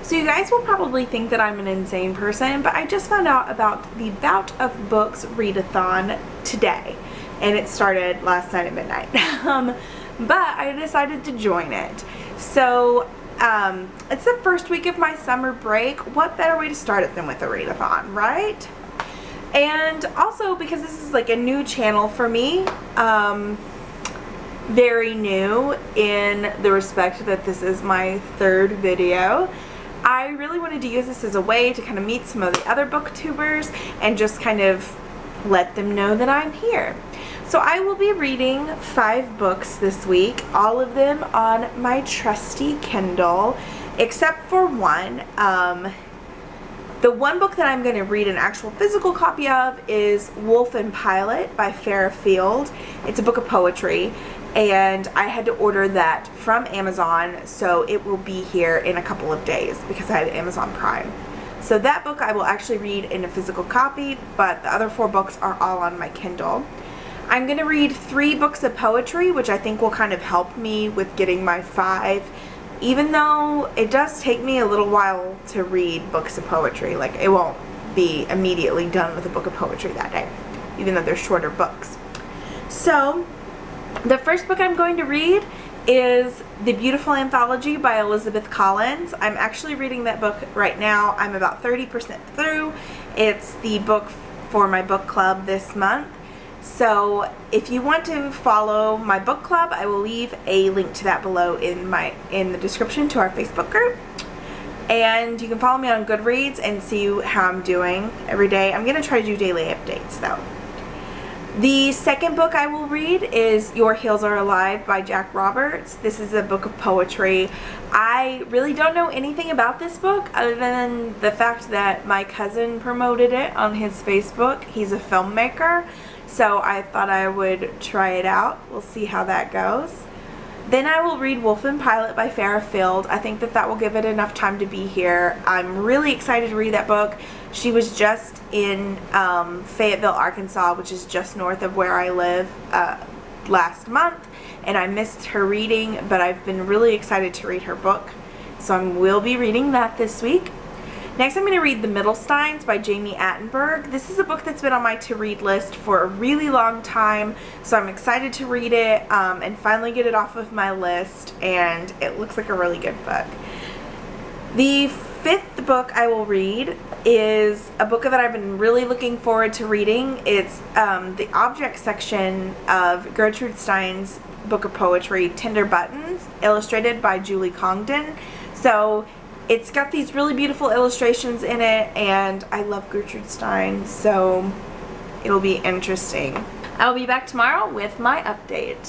So you guys will probably think that I'm an insane person, but I just found out about the Bout of Books Read-a-Thon today, and it started last night at midnight. But I decided to join it. So it's the first week of my summer break. What better way to start it than with a read-a-thon, right? And also because this is like a new channel for me, very new in the respect that this is my third video. I really wanted to use this as a way to kind of meet some of the other booktubers and just kind of let them know that I'm here. So I will be reading 5 books this week, all of them on my trusty Kindle, except for one. The one book that I'm going to read an actual physical copy of is Wolf and Pilot by Farrah Field. It's a book of poetry, and I had to order that from Amazon, so it will be here in a couple of days because I have Amazon Prime. So that book I will actually read in a physical copy, but the other 4 books are all on my Kindle. I'm going to read 3 books of poetry, which I think will kind of help me with getting my 5. Even though it does take me a little while to read books of poetry, like it won't be immediately done with a book of poetry that day, even though they're shorter books. So the first book I'm going to read is The Beautiful Anthology by Elizabeth Collins. I'm actually reading that book right now. I'm about 30% through. It's the book for my book club this month. So if you want to follow my book club, I will leave a link to that below in the description to our Facebook group. And you can follow me on Goodreads and see how I'm doing every day. I'm going to try to do daily updates though. The second book I will read is Your Heels Are Alive by Jack Roberts. This is a book of poetry. I really don't know anything about this book other than the fact that my cousin promoted it on his Facebook. He's a filmmaker. So I thought I would try it out. We'll see how that goes. Then I will read Wolf and Pilot by Farrah Field. I think that will give it enough time to be here. I'm really excited to read that book. She was just in Fayetteville, Arkansas, which is just north of where I live, last month. And I missed her reading, but I've been really excited to read her book. So I will be reading that this week. Next, I'm going to read The Middlesteins by Jamie Attenberg. This is a book that's been on my to-read list for a really long time, so I'm excited to read it and finally get it off of my list, and it looks like a really good book. The 5th book I will read is a book that I've been really looking forward to reading. It's the object section of Gertrude Stein's book of poetry, Tender Buttons, illustrated by Julie Congdon. So it's got these really beautiful illustrations in it, and I love Gertrude Stein, so it'll be interesting. I'll be back tomorrow with my update.